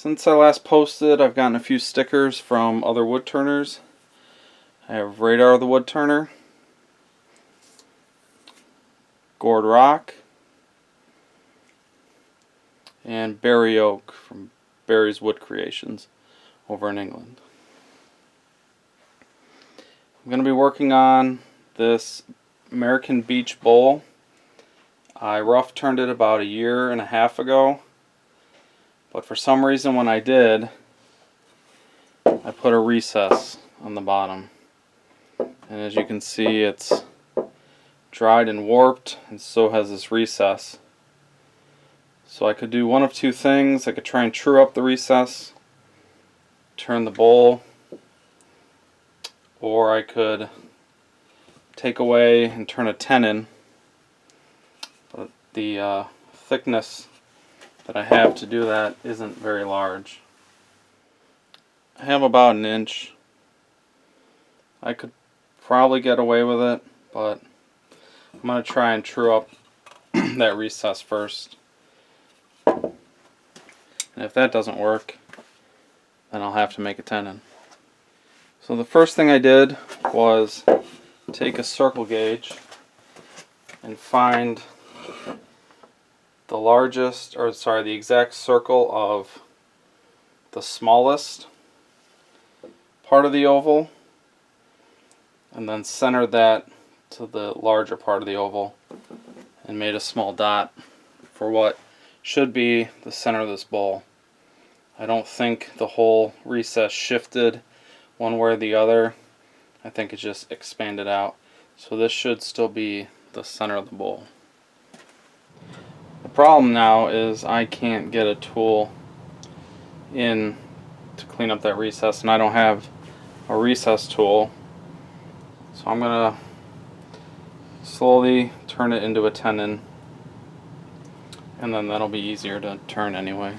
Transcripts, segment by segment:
Since I last posted, I've gotten a few stickers from other woodturners. I have Radar the Woodturner, Gord Rock, and Barry Oak from Barry's Wood Creations over in England. I'm going to be working on this American Beech bowl. I rough turned it about a year and a half ago, but for some reason when I did, I put a recess on the bottom. And as you can see, it's dried and warped, and so has this recess. So I could do one of two things. I could try and true up the recess, turn the bowl, or I could take away and turn a tenon. But the thickness that I have to do that isn't very large. I have about an inch. I could probably get away with it, but I'm going to try and true up that recess first. And if that doesn't work, then I'll have to make a tenon. So the first thing I did was take a circle gauge and find the exact circle of the smallest part of the oval, and then centered that to the larger part of the oval and made a small dot for what should be the center of this bowl. I don't think the whole recess shifted one way or the other. I think it just expanded out. So this should still be the center of the bowl. The problem now is I can't get a tool in to clean up that recess, and I don't have a recess tool. So I'm going to slowly turn it into a tenon, and then that'll be easier to turn anyway.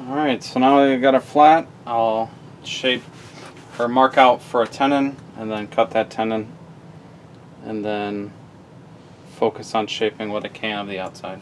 Alright, so now that I got it flat, I'll shape or mark out for a tenon and then cut that tenon and then focus on shaping what I can of the outside.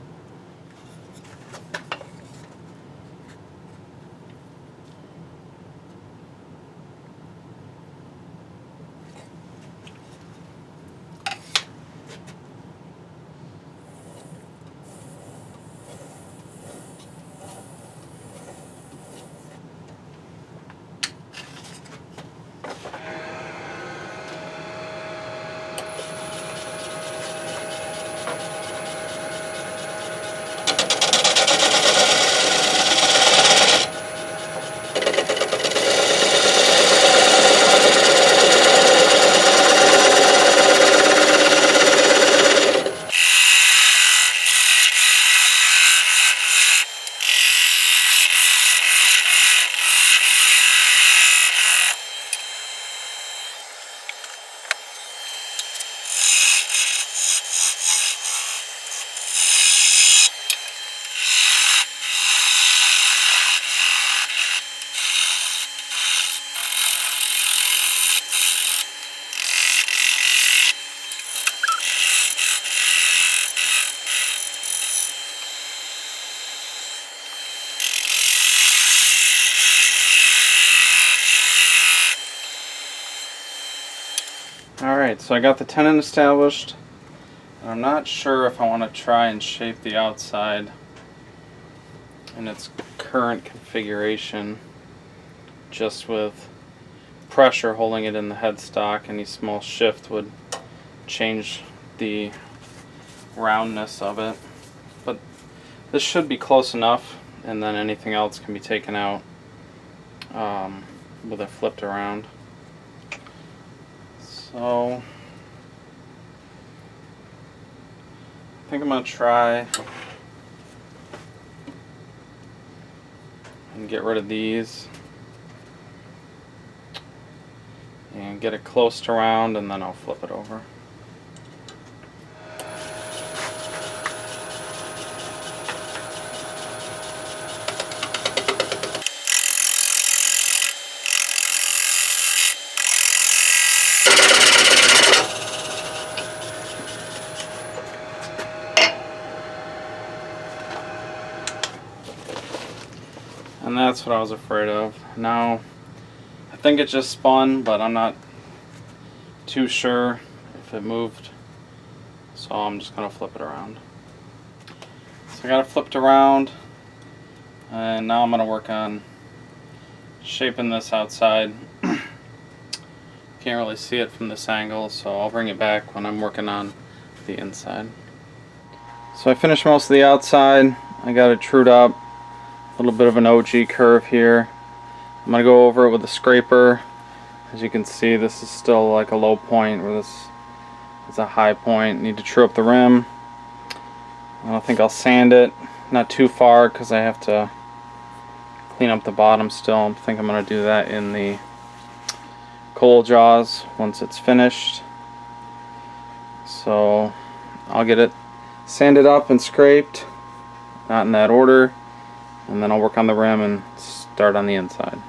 Alright, so I got the tenon established. I'm not sure if I want to try and shape the outside in its current configuration, just with pressure holding it in the headstock. Any small shift would change the roundness of it. But this should be close enough, and then anything else can be taken out with it flipped around. So I think I'm going to try and get rid of these and get it close to round, and then I'll flip it over. And that's what I was afraid of. Now, I think it just spun, but I'm not too sure if it moved. So I'm just going to flip it around. So I got it flipped around. And now I'm going to work on shaping this outside. Can't really see it from this angle, so I'll bring it back when I'm working on the inside. So I finished most of the outside. I got it trued up. A little bit of an OG curve here. I'm going to go over it with a scraper. As you can see, this is still like a low point, where this is a high point. Need to true up the rim. I don't think I'll sand it. Not too far, because I have to clean up the bottom still. I think I'm going to do that in the coal jaws once it's finished. So I'll get it sanded up and scraped, not in that order, and then I'll work on the rim and start on the inside.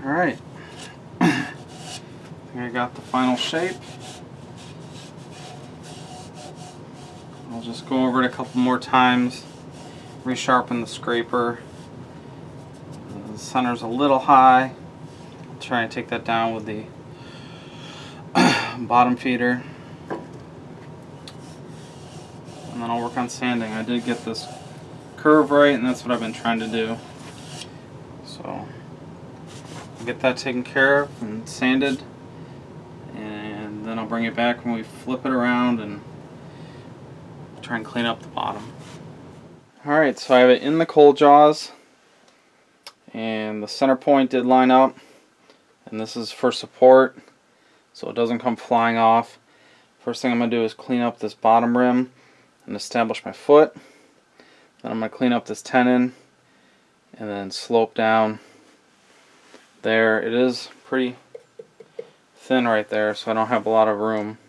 Alright, I got the final shape. I'll just go over it a couple more times, resharpen the scraper. The center's a little high. I'll try and take that down with the bottom feeder. and then I'll work on sanding. I did get this curve right, and that's what I've been trying to do. So I'll get that taken care of and sanded, and then I'll bring it back when we flip it around and try and clean up the bottom. Alright, so I have it in the coal jaws, and the center point did line up, and this is for support so it doesn't come flying off. First thing I'm going to do is clean up this bottom rim and establish my foot. Then I'm going to clean up this tenon and then slope down. There, it is pretty thin right there, so I don't have a lot of room.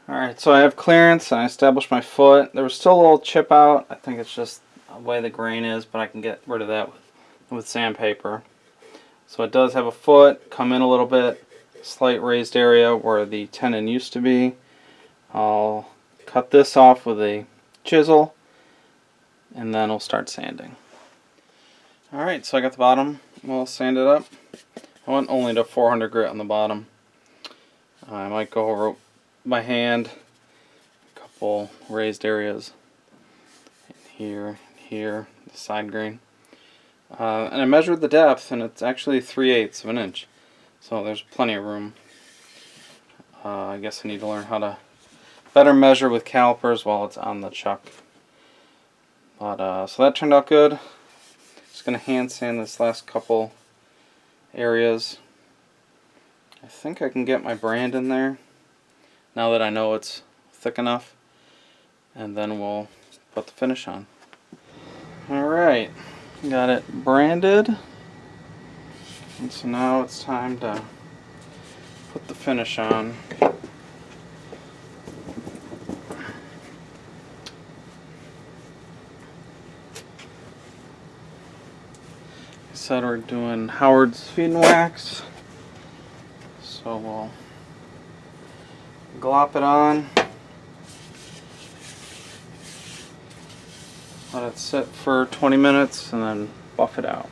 Alright, so I have clearance and I established my foot. There was still a little chip out. I think it's just the way the grain is, but I can get rid of that with sandpaper. So it does have a foot, come in a little bit, slight raised area where the tenon used to be. I'll cut this off with a chisel and then I'll start sanding. Alright, so I got the bottom all sanded up. I went only to 400 grit on the bottom. I might go over my hand, a couple raised areas here, the side grain. And I measured the depth, and it's actually 3/8 of an inch. So there's plenty of room. I guess I need to learn how to better measure with calipers while it's on the chuck. But so that turned out good. Just going to hand sand this last couple areas. I think I can get my brand in there now that I know it's thick enough, and then we'll put the finish on. Alright, got it branded, and so now it's time to put the finish on. I said we're doing Howard's Feed and Wax, so we'll glop it on, let it sit for 20 minutes, and then buff it out.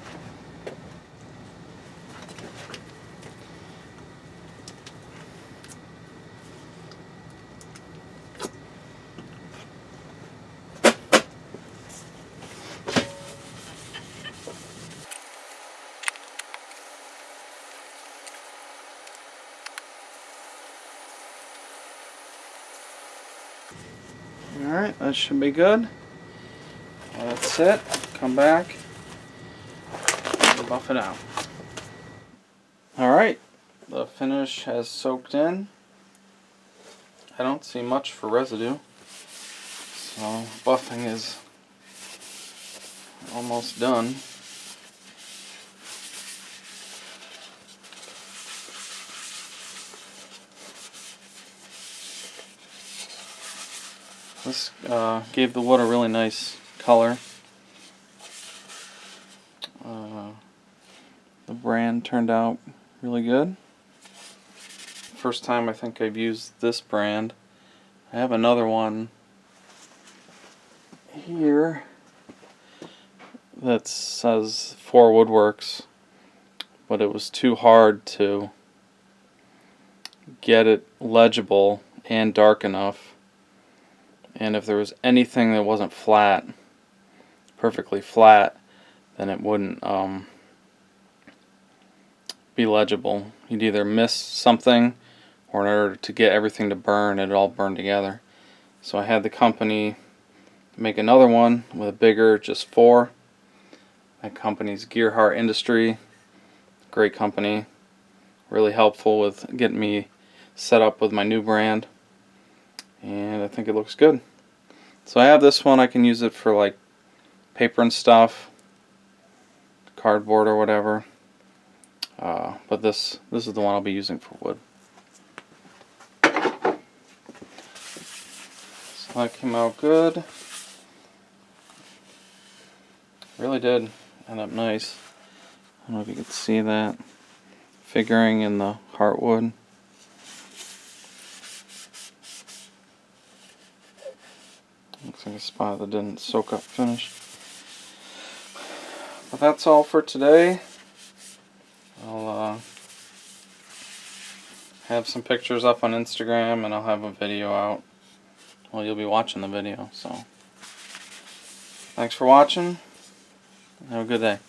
Alright, that should be good. Let it sit, come back, and buff it out. Alright, the finish has soaked in. I don't see much for residue, so buffing is almost done. This gave the wood a really nice color. The brand turned out really good. First time I think I've used this brand. I have another one here that says 4 Woodworks, but it was too hard to get it legible and dark enough, and if there was anything that wasn't flat, perfectly flat, then it wouldn't be legible. You'd either miss something, or in order to get everything to burn, it'd all burn together. So I had the company make another one with a bigger, just 4. That company's Gearhart Industry. Great company. Really helpful with getting me set up with my new brand. And I think it looks good. So I have this one. I can use it for like paper and stuff, cardboard or whatever. But this is the one I'll be using for wood. So that came out good. Really did end up nice. I don't know if you can see that figuring in the heartwood. Looks like a spot that didn't soak up finish. But that's all for today. I'll have some pictures up on Instagram, and I'll have a video out. Well, you'll be watching the video, so thanks for watching. Have a good day.